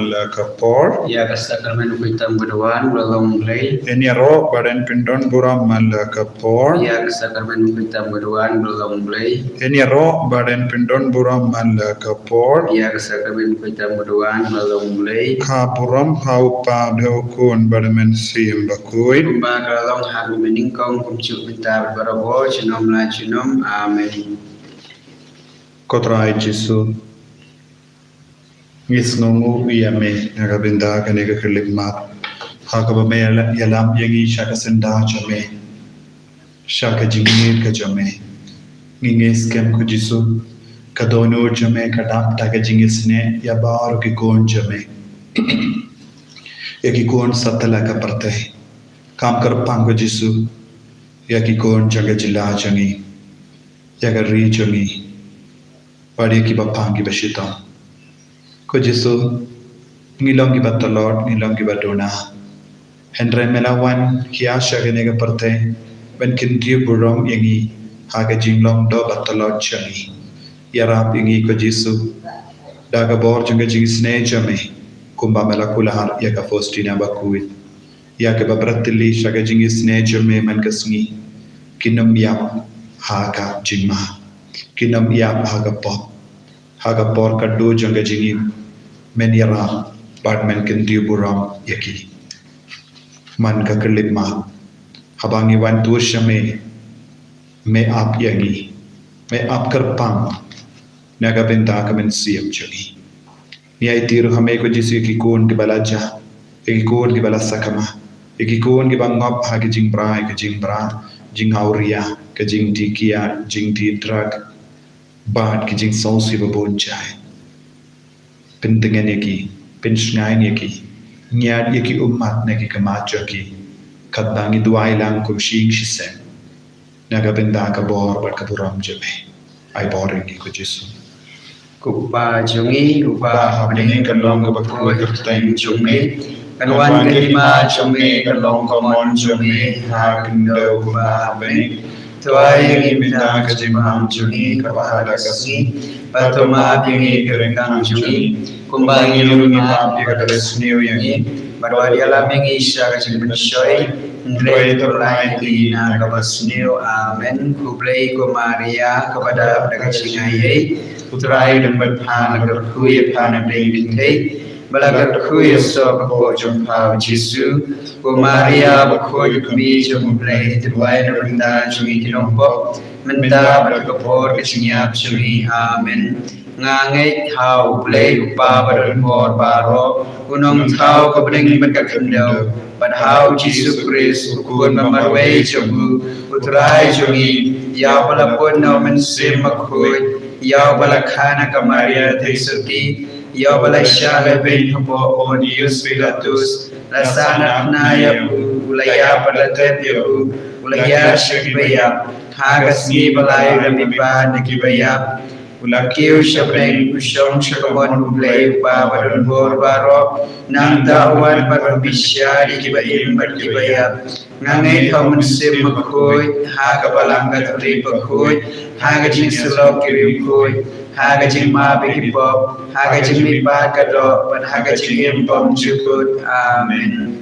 malakapor. Ya sakramen kuitam berdoan belum mulai. Eniaro badan pindon bura malakapor. Ya sakramen kuitam berdoan belum mulai. Eniaro badan pindon bura malakapor. Ya sakramen kuitam berdoan belum mulai. Kapuram haupa deokun badamen sim bakui. Kumba kalong hagu meningkong kumcuk minta berabo cinom la cinom. Amin. Kotrai Jesu. Ngis ngongu iyame ngabinda kanega kelipmat. Hakabame yalam yangi shaka senda jame. Shaka jingir ka jame. Ngingis kem ku Jesu. Kadono jame kadap taga jingisne ya baru ki kon jame. Ya ki kon satala ka parte. Kam kar pango Jesu. Ya ki kon jaga jila jangi. Ya ka ri jangi. Padi ki bapangi bashita. Ko Jesu ngilong ki batalot ngilong ki badona Henry melawan kia shagenega parte ben kindri burong yangi haga jinglong do batalot changi yarap yangi ko Jesu daga bor junga jingisynei jame kumba melakulahan yaka fostina bakuit yaka babratili shaga jingisynei jame man kasngi kinam yap haga jingma kinam yap haga por kaddo junga jingi men yara bad men kintiu buram yaki man ka kelima habangi wan tu shame me ap yangi me ap kerpang naga benda ka men siam chagi ni ai tiru hame ko Jesu ki kon ki balaja ki kon ki balasakama ki kon ki bangop ha ki jing bra jing auria ka jing tikia jing ti drug bad ki jing sausi babon chai pentingan yaki, pensngain yaki, nyat yaki umat naki kemajo ki, kadbangi duai lang kumshing shisem, naga benda ka bor bar kaburam jame, ay boring ni ko Jesu. Kupa jungi, kupa habdini kalong kabakui kerteng jungi, kanwan kelima jungi, kalong komon jungi, hakindo kupa habdini, tuai yang minta kejimam jungi, kapahala kasih, patoma bingi kerekang jungi, kumbangi lumima bigadares new yangi, barwadi alam yangi isya kajim bensoy, ndrei terlai di nagabas new, amen, kublai ku Maria kepada Jingisynei, putrai dan berpana berkuya pana bingkintei, balagat kuya so bako jumpa Jesu, ku Maria bako kami jumplai tuai nabenda jungi tinompo, menta berkepor kesinyap jungi, amen. Ngangai thau play upa berkor baro, kunong thau kebening berkakendo, padhau Jesu Kristus ukun memarwai jumbu, putrai jungi, ya balapun no mensim makui, ya balakana kamaria tesuti, ya balasyala bin habo Onius Pilatus, lasana naya ulaya padatet yahu, ulaya syakibaya, hagasni balai ramipa nakibaya, Ulakiu syabeng usyong syakabon ublay upawadun bor baro nang dawan parabisya dikibaim berkibaya ngangai kau mensim makui haga balangga teri pakui haga jing selok kirim kui haga jing ma bikipop haga jing mipat kado pan haga jing impom cukut amin.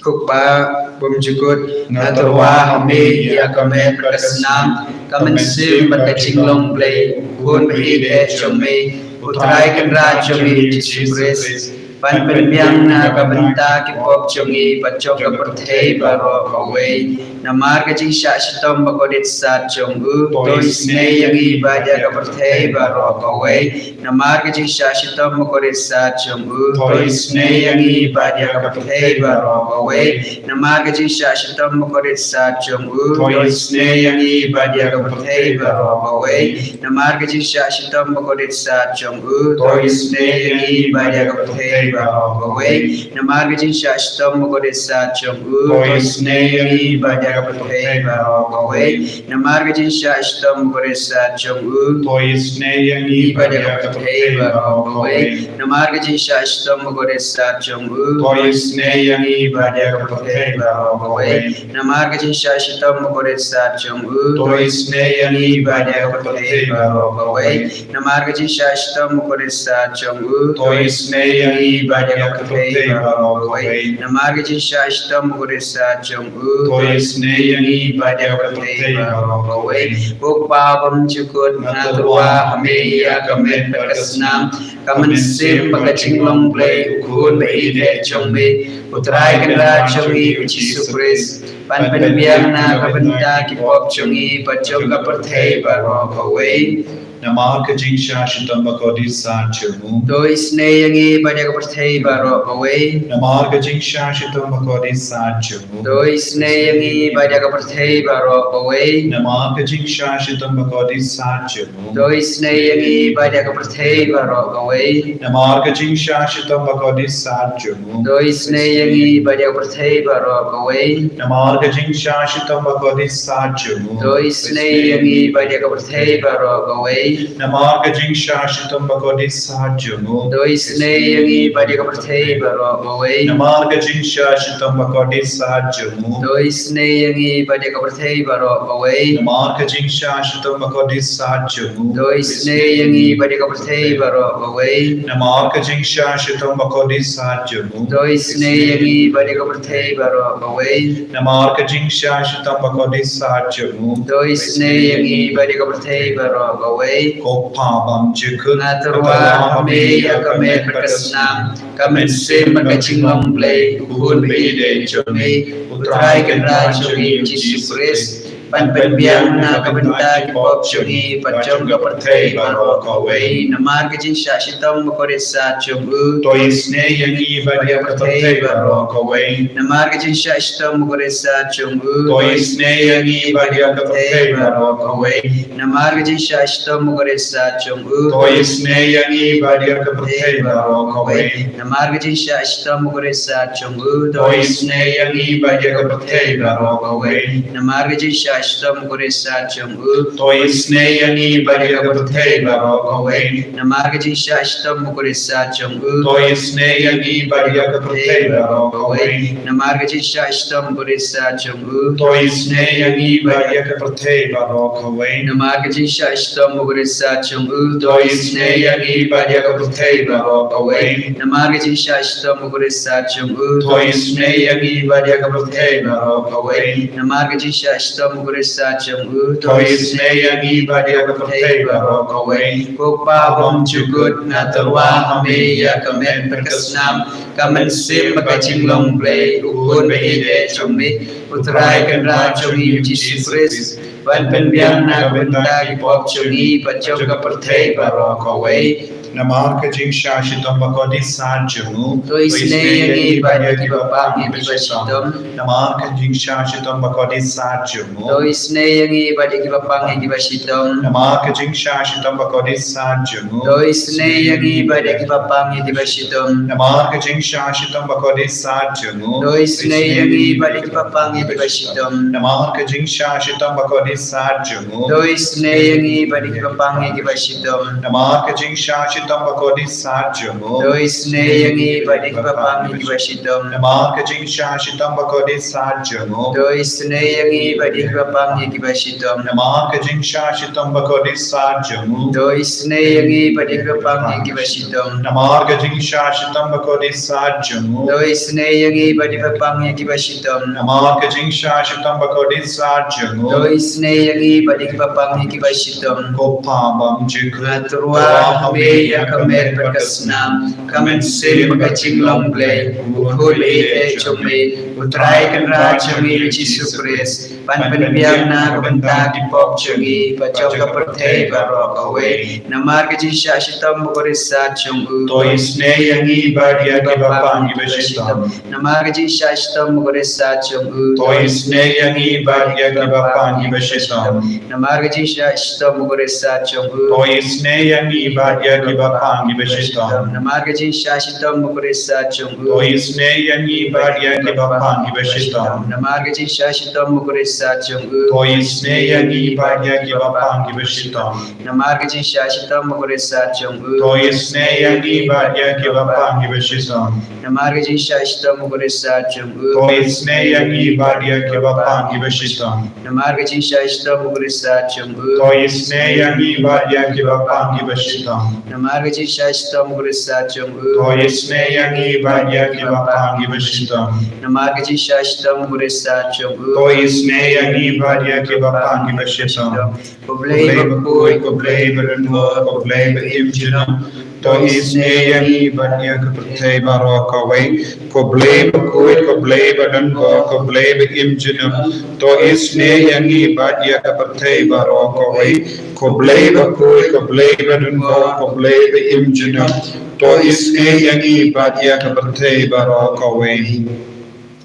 Kupa bumjukut natarwa hame ya kame prakasnam kamen sim berkacing play kun beride jome putrai kendra jome jisipres pan penbiang na kabenta kipop jome pacok keperthei baro kawei namar kacing syashitom bakodit sat jonggu toisne yangi badia keperthei baro kawei namar kacing syashitom bakodit sat jonggu toisne yangi badia keperthei baro kawei namar kacing syashitom bakodit sat jonggu toisne yangi badia keperthei baro kawei namar kacing syashitom bakodit sat jonggu toisne yangi badia keperthei baro kawei namar kacing syashitom bakodit sat jonggu toisne yangi badia keperthei baro kawei namar kacing syashitom bakodit sat jonggu toisne yangi badia keperthei baro kawei namar kacing syashitom bakodit sat jonggu toisne yangi badia keperthei baro kawei namar kacing syashitom bakodit sat jonggu toisne yangi badia keperthei baro kawei namar kacing syashitom bakodit sat jonggu toisne yangi badia kapatei barokaway. Namargajin shashtam gurisa chungu. Tois neyangi badia kapatei barokaway. Bukpabam chukut naturwa ameya kamet perkasnam. Kamen sim bagachinglong play ukun baide chongme. Utrai kendra chongi uchi supres. Pan penbiang na kabenta kipop chongi pachong kapatei barokaway. Namarka Jingsha Shitambakodi Sanchamu. Dois neyangi badia kapatei barokaway. Namarka Jingsha Shitambakodi Sanchamu. Dois neyangi badia kapatei barokaway. Namarka Jingsha Shitambakodi Sanchamu. Dois neyangi badia kapatei barokaway. Namarka Jingsha Shitambakodi Sanchamu. Dois neyangi badia kapatei barokaway. Namarka Jingsha Shitambakodi Sanchamu. Dois neyangi badia kapatei barokaway. Namarka Jingsha Shitambakodi Sanchamu. Dois neyangi badia kapatei barokaway. Namarka Jingsha Shitambakodi Sanchamu. Dois neyangi badia kapatei barokaway. Namarka Jingsha Shitambakodi Sanchamu. Dois neyangi badia kapatei barokaway. Namarka Jingsha Shitambakodi Sanchamu. Dois neyangi badia kapatei barokaway. Namarka Jingsha Shitambakodi Sanchamu. Dois neyangi badia kapatei barokaway. Kopabam Jikut Naturwa ameya kamet perkasnam. Kamen sim bagachinglong play ukun baide chongi. Utrai kendra chongi uchi supres. Pan penbiang na kabenta kipop chongi pachong kapatei barokaway. Namargajin shashitam makorisa chongu. Tois neyangi badia kapatei barokaway. Namargajin shashitam makorisa chongu. Tois neyangi badia kapatei barokaway. Namargajin shashitam makorisa chongu. Tois neyangi badia kapatei barokaway. Namargajin shashitam makorisa chongu. Tois neyangi badia kapatei barokaway. Namargajin shashitam makorisa chongu. Tois neyangi badia kapatei barokaway. Namargajin shashitam makorisa chongu. Tois neyangi badia kapatei barokaway. Namargajin shashitam makorisa chongu. Tois neyangi badia kapatei barokaway. Namargajin shashitam makorisa chongu. Tois neyangi badia kapatei barokaway. Namargajin shashitam makorisa chongu. Tois neyangi badia kapatei barokaway. Namargajin shashitam makorisa chongu. Tois neyangi badia kapatei barokaway. Kopabam chukut naturwa ameya kamet perkasnam. Kamen sim bagachinglong play ukun baide chongme. Utrai kendra chongi uchi supres. Pan penbiang na kabenta kipop chongi pachong kapatei barokaway. Namarka Jingsha Shitambakodi Sanchamu. Tois neyangi badia kipapang ikibashitam. Namarka Jingsha Shitambakodi Sanchamu. Dois neyangi badia kipapang ikibashitam. Namarka Jingsha Shitambakodi Sanchamu. Dois neyangi badia kipapang ikibashitam. Namarka Jingsha Shitambakodi Sanchamu. Dois neyangi badia kipapang ikibashitam. Namarka Jingsha Shitambakodi Sanchamu. Dois neyangi badia kipapang ikibashitam. Namarka Jingsha Shitambakodi Sanchamu. Dois neyangi badia kipapang ikibashitam. Namarka Jingsha Shitambakodi Sanchamu. Dois neyangi badia kipapang ikibashitam. Namarka Jingsha Shitambakodi Sanchamu. Dois neyangi badia kipapang ikibashitam. Namarka Jingsha Shitambakodi Sanchamu. Dois neyangi badia kipapang ikibashitam. Namarka Jingsha Shitambakodi Sanchamu. Dois neyangi badia kipapang ikibashitam. Kopabam Jikut Naturwa ameya kamet perkasnam. Kamen sim bagachinglong play ukun baide chongi. Utrai kendra chongi uchi supres. Pan penbiang na kabenta kipop chongi pachong kapatei barokaway. Namargajin shashitam makorisa chongu. Tois neyangi badia kipapang ibashitam. Namargajin shashitam makorisa chongu. Tois neyangi badia kipapang ibashitam. Namargajin shashitam makorisa chongu. Tois neyangi badia kipapang ibashitam. Namargajin shashitam makorisa chongu. Tois neyangi badia kipapang ibashitam. Namargajin shashitam makorisa chongu. Tois neyangi badia kipapang ibashitam. Namargajin shashitam makorisa chongu. Tois neyangi badia kipapang ibashitam. Namargajin shashitam makorisa chongu. Tois neyangi badia kipapang ibashitam. Namargajin shashitam Shashta Mugrisa Chungu, To isne yangi badya ki bapangi bashitam. Namargaji Shashta Mugrisa Chungu, To isne yangi badya ki bapangi bashitam. Namargaji Shashta Mugrisa Chungu, To isne yangi badya ki bapangi bashitam. Koblei Bakoi, Koblei Badanwa, Koblei Imjinam, To isne yangi badya ki prate barakawai. Koblei bakoi, koblei badanwa, koblei imjinam. To isne yangi badya ki prate barakawai. Koblei bakoi, koblei badanwa, koblei imjinam. To isne yangi badya ki prate barakawai.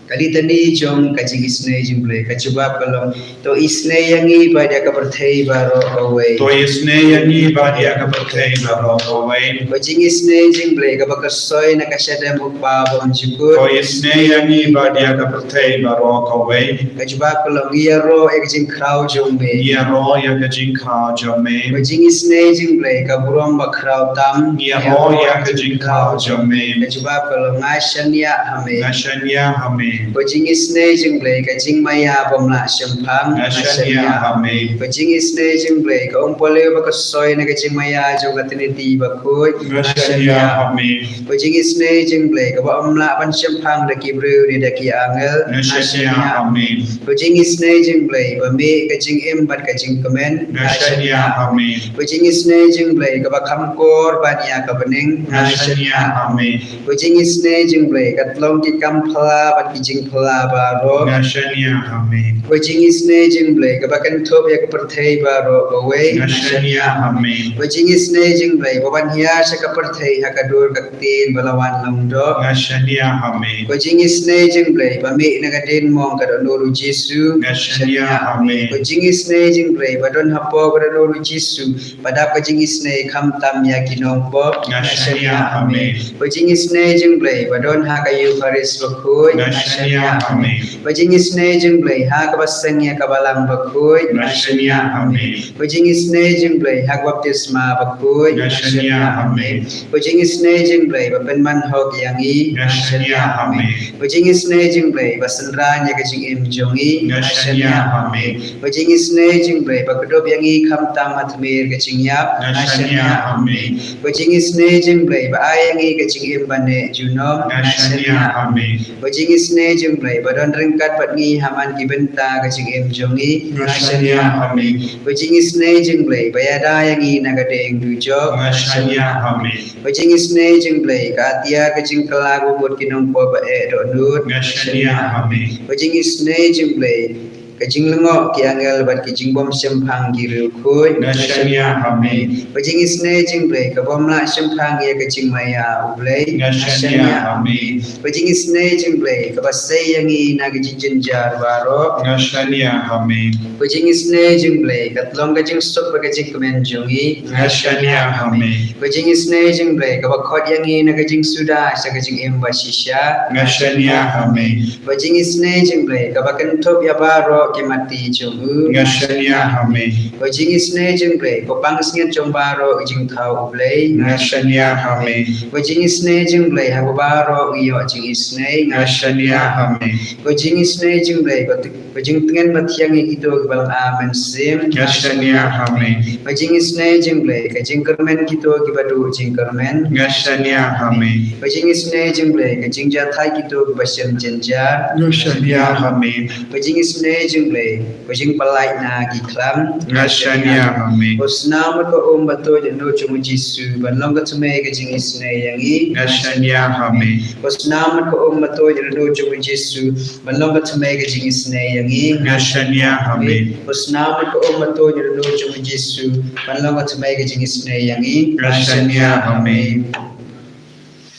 Kali tadi Jong Jingisynei jumble kacubab kalau to isne yangi pada kaperthei baro away. To isne yangi badya ki prate barakawai. Jingisynei jumble kabakasoy na kasyada mukpa bom To jukur. isne yangi badya ki prate barakawai. Kacubab kalau ngiyaro jing kraw jombe. Yaro yaga jinkha jame. Jingisynei jumble kaburom bakraw tam. Yaro yaga jinkha jame. Kacubab kalau ngasanya hame. Nashanya hame. Jingisynei jumble kajingmaya bomla syampang. Nashanya hame. Jingisynei jumble ka umpole bakasoy na kajingmaya jogatiniti bakut. Nashanya hame. Jingisynei jumble ka baamla pan syampang daki bru ni daki angel. Nashanya hame. Jingisynei jumble bami kajing embat kajing kemen. Nashanya hame. Jingisynei jumble ka bakamkor bania ka bening. Nashanya hame. Jingisynei jumble ka tlong ki kampla bat ki jing pla baro. Nashanya hame. Jingisynei jumble ka bakan top ya kaperthei baro away. Nashanya hame. Jingisynei jumble baban hiya sa kaperthei hakadur kaktin balawan longdo. Nashanya hame. Jingisynei jumble bami nagadin mong kadonuru Jesu. Nashanya hame. Jingisynei jumble badon hapo kadonuru Jesu pada jingisynei kamtam yakinong po. Nashanya hame. Jingisynei jumble badon hakayu faris bakui. Nashanya hame. Jingisynei jumble ha kabasangya kabalang bakui. Nashanya hame. Jingisynei jumble ha baptisma bakui. Nashanya hame. Jingisynei jumble bapen manhok yangi. Nashanya hame. Jingisynei jumble basenranya kajing imjongi. Nashanya hame. Jingisynei jumble bakadop yangi kamtam atmir kajing yap. Nashanya hame. Jingisynei jumble baayangi kajing imbane junom. Nashanya hame. Jingisynei jumble badon rengkat patngi haman kibenta kajing imjongi. Nashanya hame. Jingisynei jumble bayada yangi nagadeng dujo. Nashanya hame. Jingisynei jumble katia kajing kelagu bot kinong po bae donut. Nashanya hame. Jingisynei jumble kajing lengok ki angel bat kajing bom sempang giru kuy. Nashanya hame. Jingisynei jumble ka bom la sempang ya kajing maya ublei. Nashanya hame. Jingisynei jumble ka basai yangi nagajing jenjar baro. Nashanya hame. Jingisynei jumble ka tlong kajing sok kajing kemenjongi. Nashanya hame. Jingisynei jumble ka bakot yangi nagajing sudah sa kajing embasisya. Nashanya hame. Jingisynei jumble ka bakan top ya baro ki mati jomu. Nashanya hame. Jingisynei jumble ko pangsnget jong baro jing thau ublei. Nashanya hame. Jingisynei jumble ha baro iyo jingisynei. Nashanya hame. Jingisynei jumble ko jing tengen mathiang ito bal amen sim. Nashanya hame. Jingisynei jumble ka jing kermen kito ki badu jing kermen. Nashanya hame. Jingisynei jumble ka jing jathai kito basem jenjar. Nashanya hame. Jingisynei jumble ko jing palai na ki klam. Nashanya hame. Osnam ko bato jeno chumu Jesu ban long ka tume ka jingisynei yangi. Nashanya hame. Osnam ko bato jeno chumu Jesu ban long ka tume ka jingisynei yangi. Nashanya hame. Osnam ko bato jeno chumu Jesu ban long ka tume ka jingisynei yangi. Nashanya hame.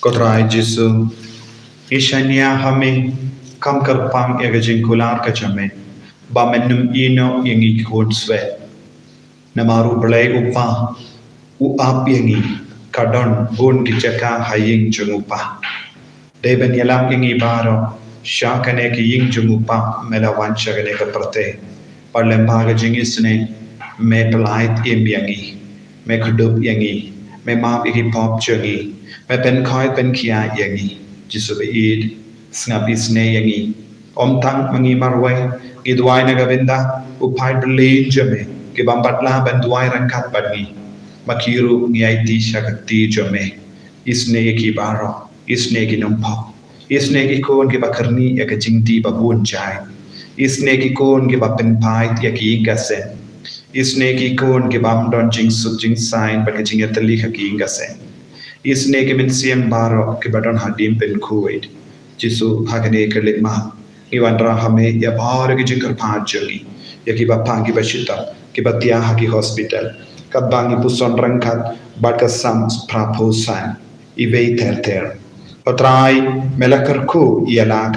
Kodrai Jesu. Ishanya hame. Kam karpang ega jingkular ka chame. Ba menum ino yangi kod swe. Namaru belai upa. Uap yangi. Kadon bun kijaka haying jungupa. Deben yalam yangi baro. Shakane ki ying jungupa. Melawan shagane ka prate. Parlembaga jingisne. Me pelait im yangi. Me kudup yangi. Me map iki pop changi. Me pen koi pen kia yangi. Jisu be id. Snap isne yangi. Om tang mangi marwai gidwai na gabinda upai berlin jame ke bambatla banduai rangkat bani makiru ngiaiti shakti jame isne ki baro isne ki nompa isne ki kon ke bakarni ya ke jingti babun jai isne ki kon ke bapenpai ya ki gasen isne ki kon ke bam don jing su jing sign ba ke jingatali ka ki gasen isne ke min siam baro ke badon hadim pen kuwait jisu hagane kelit ma Iwan rahame ya bahar ki jingkar pajali ya ki bapangi bashita ki batia haki hospital kabangi puson rangkat baka sam praposan ibe ter patrai melakarku ialah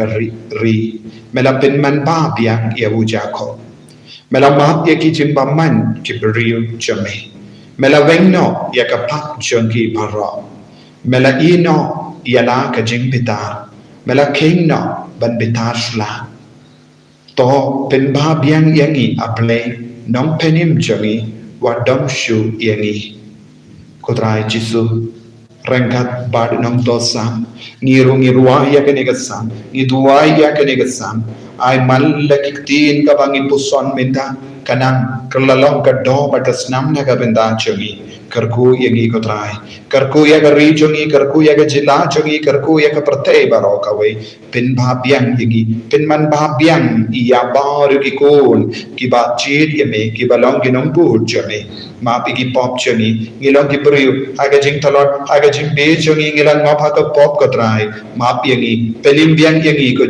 ri melapin man ba biang ia wujako melamat ya ki jimbaman ki beriu jame melavengno ya kapak jongki baro melaino ialah ka jingpitar melakingno ban bitar shla to pen ba biang yangi aple nong penim jangi wa dom shu yangi kodrai jisu rangkat bad nong dosam ngiru ya kenegasam ngiduai ya kenegasam ai mal lakiktin ka bangi puson minta kanang kerlalong ka do batas nam na ka benda jangi karku yangi kodrai karku ya ka regioni karku ya ka jila jangi karku ya ka prate baro kawe pen ba biang yangi pen man ba biang iya baru ki kon ki ba jid yame ki balong ki nong pu jame ma pi ki pop jangi ngilong ki priu aga jing talot aga jing be jangi ngilang ma pha ka pop kodrai ma pi yangi pelim biang yangi ko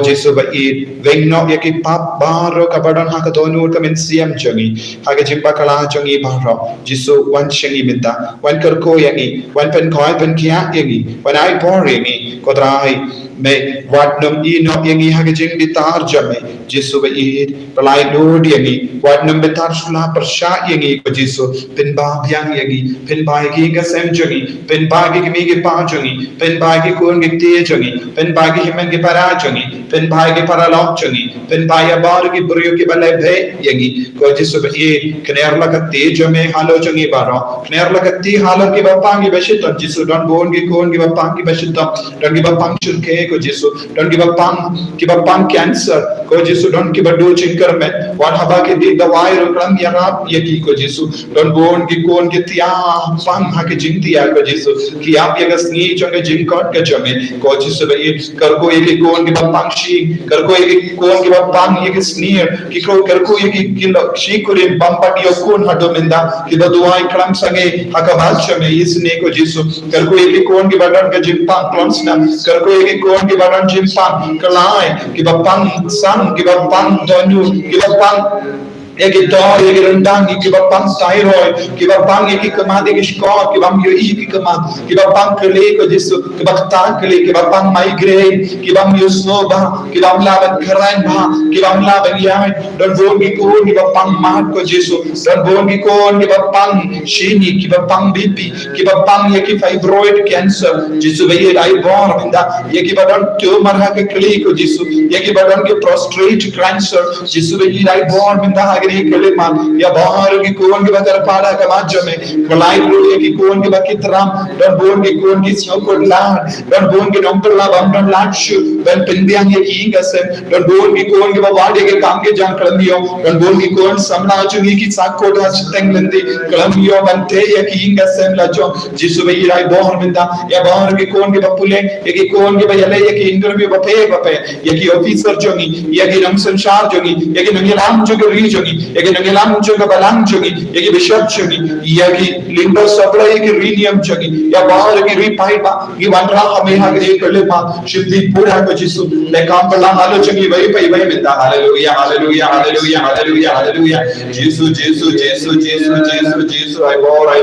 jisu ba i vengno ya ki pap baro ka badon ha ka donu ka men siam jangi aga jing pa kala jangi baro jisu wan shangi minta wan kar ko yangi wan pen koi pen kia yangi wan ai por yangi kodrai me wat num i no yangi haga jing bitar jame jisu ba i palai lord yangi wat num bitar shula persha yangi ko jisu pen ba yang yangi pen ba ki ga sem jangi pen ba ki mi ki pa jangi pen ba ki kon ki te jangi pen ba ki himen ki para jangi pen ba ki para lok jangi pen ba ya bar ki brio ki balai bhe yangi ko jisu ba i kner la ka te jame halo jangi baro kner la ka te halo ki ba pangi ba shit jisu don bon ki kon ki ba pangi ba shit don ki ba pang churke ko jisu don ki ba pang cancer ko jisu don ki ba do chinkar me wan haba ki di dawai ro kram ya rap ye ki ko jisu don bon ki kon ki tia pang ha ki jing tia ko jisu ki ap ye gasni chong jing kot ka jame ko jisu ba ye kar ko ye ki kon ki ba pang shi kar ko ye ki kon ki ba pang ye ki sneer ki ko kar ko ye ki lo shi ko rin bam pat yo kon hado menda ki ba duai kram sange ha ka bal chame isne ko jisu kar ko ye ki kon ki ba don ka jing pang klons na kar ko ye ki kon ki ba don jing pang kalai ki ba pang sang ki ba pang donu ki ba pang eki dor eki rendang ki ba pang thyroid ki ba pang eki kamad eki skor ki bam yo ki kamad ki ba pang kele ko jisu ki ba ta kele ki ba pang migraine ki bam yo snow ba ki bam la ban kran ba ki bam la ban yai don bon ki ko ki ba pang mat ko jisu don bon ki ko ki ba pang shini ki ba pang bp ki ba pang eki fibroid cancer jisu ba ye dai bor binda ye ki ba don tumor ha ke kele ko jisu ye ki ba don ki prostate cancer jisu ba ye dai bor binda agri kelima ya bahar ki kon ki batar pada ka majame kalai ru ki kon ki bakitram dan bon ki kon ki snokod la dan bon ki nomper la bam dan lat shu dan pindiang ye ki gasem dan bon ki kon ki wade ke kam ke jan kalmiyo dan bon ki kon samna chungi ki sakko da chiteng lendi kalmiyo bante ye ki gasem la jo jisu be irai bahar minda ya bahar ki kon ki bapule ye ki kon ki bayale ye ki interview bape ye ki officer jongi ye ki ram sanchar jongi ye ki nangilam jogi ri jongi yaki nangilam jogi balang jogi yaki bishop jogi yaki lindo sabra yaki rinium jogi ya bahar ki ripai ba ki wanra hame ha ki kelima shibdi pura ko jisu le kam bala halo jogi vai pai vai minda hallelujah hallelujah hallelujah hallelujah hallelujah jisu jisu jisu jisu jisu jisu I bore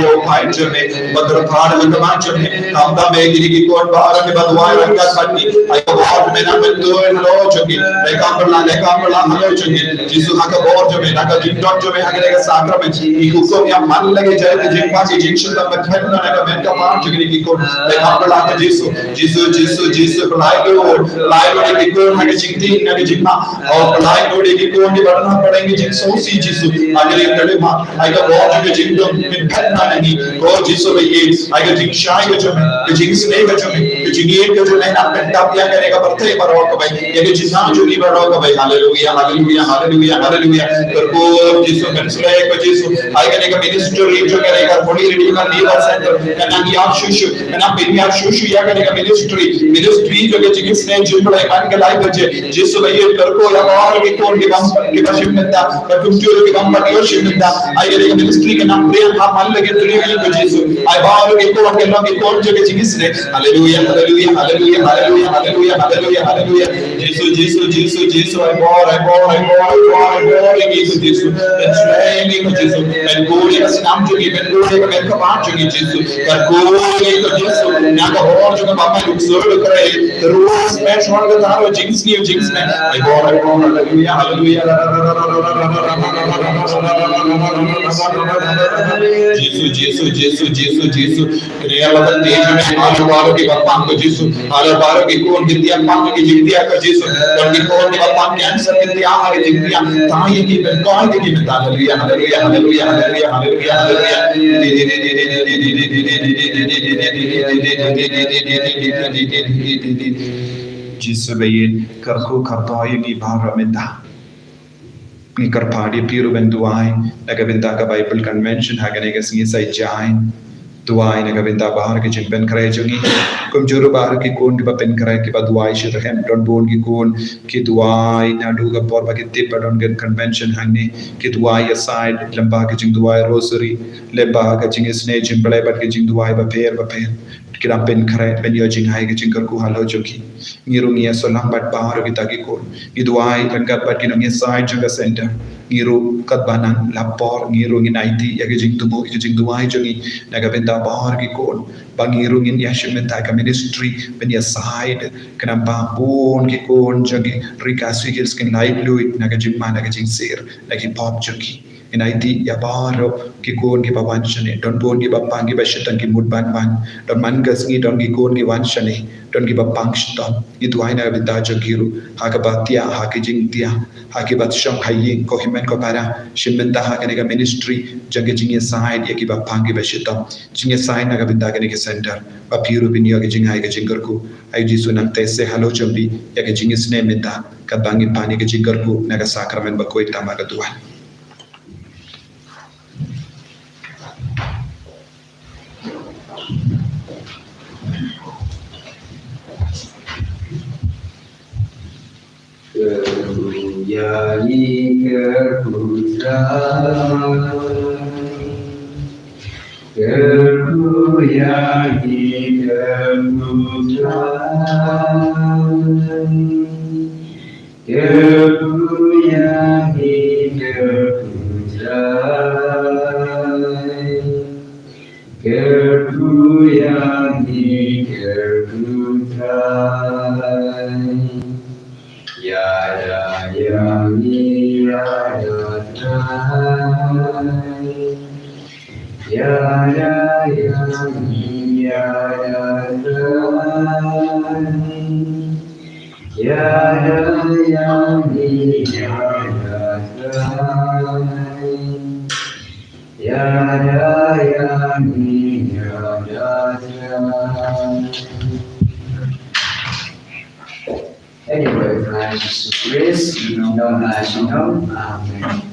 yo pai jogi badr phar vandama jogi kamda me giri ki kon bahar ke badwai ranga satti I bore me na mendo lo jogi le kam bala hello chungi jisu haka bor jo me naga jing dot jo me haka ga sacrament ki hukum ya man lage jai de jing pa ki jing shul da bathan na naga men ka par chungi ki ko le hak la ka jisu lai lo ki ko haka jing tin naga jing ma और lai lo ki ko ni बढ़ना पड़ेंगे jing so si jisu agale kale ma ai ga bor jo me jing dom min phat na ni ko jisu me ye ai ga jing shai ga jo me jing snake ga jo me jing ye ga jo na pen tap ya करेगा बर्थे पर हो भाई ये कि जितना जो की बड़ा होगा भाई हालेलुया हालेलुया हालेलुया हालेलुया करको जिसो मनसले को जिसो आई करेगा मिनिस्ट्री जो करेगा बॉडी रिडीमर लीवर सेंटर कना या शुशु कना बिनिया शुशु या करेगा मिनिस्ट्री जो के जिसने जो बड़ा मान के लाई बजे जिसो भाई ये करको या और के कौन के बम के बशिम मिलता पर तुम जो के बम पर योशिम मिलता आई करेगा मिनिस्ट्री के नाम प्रिय था मान लगे तुरी को जिसो आई बाहर के कौन के लोग के कौन जो के जिसने hallelujah hallelujah hallelujah hallelujah hallelujah Hallelujah, hallelujah. Jesus, I bore, Jesus. And slaying of Jesus. And glory as nam to give, and glory and command to Jesus. And glory to Jesus. Naga horn to the Mama looks so to cry. The rules smash one of the hour, Jinx new Jinx man. I bore, hallelujah, hallelujah. Jesus. Real of the day, all about the Papa Jesus. All about the Kuan India, Papa India, Jesus. Don't be called Papa cancer in the Ama India. Tie keep and God give it. Hallelujah, hallelujah, hallelujah, hallelujah, hallelujah. Jesus bayin karko kartoy ni baramenda. Ni karpadi piru benduai. Nagabinda ka Bible convention haganega singi say jain. दुआएं ने कविता बाहर के जिन पेन कराए जोगी कमजोर बाहर की कौन की पेन कराए कि बाद दुआएं शिर हैं डॉन बोन की कौन की दुआएं ना डूगा पर बाकी ते पर डॉन के कन्वेंशन हंगने की दुआएं असाइड लंबा के जिन दुआएं रोसरी लंबा के जिन इसने जिन बड़े बट के जिन दुआएं बफेर किरा पेन कराए पेन यो जिन हाई के जिन कर को हालो जोगी नीरुंगिया सोलम बट बाहर की ताकि कौन की दुआएं रंगत बट की नंगे साइड जगह centre ngiru katbanan lapor ngiru nginaiti yagi jingtubu jingduai jongi naga benda bahar ki kon bangiru ngin yashimenta ka ministry ben ya side kana babon ki kon jogi rikasi ki skin light fluid naga jimma naga jingsir nagi pop jogi inaiti ya baro ki kon ki bawanchane don bon ki bapangi bashitan ki mudban ban don mangas ngi don ki kon ki wanchane don ki bapang shton itu aina benda jogiru hakabatia hakijingtia hakibat shong hayin ko himen ko para shimenta hakanega ministry jange jinge side yaki bapangi bashitam jinge side naga benda kanega center bapiru binyo ge jingai ge jingarku ai jisu nang tese halo jambi yaki jinge sne menta kabangi pani ge jingarku naga sakramen ba koi tamaga duan Yayi kerputra, kerpuyayi kerputra, kerpuyayi kerputra, kerpuyayi kerputra. Anyway, Jesus Christ, you know, as you know, Amen.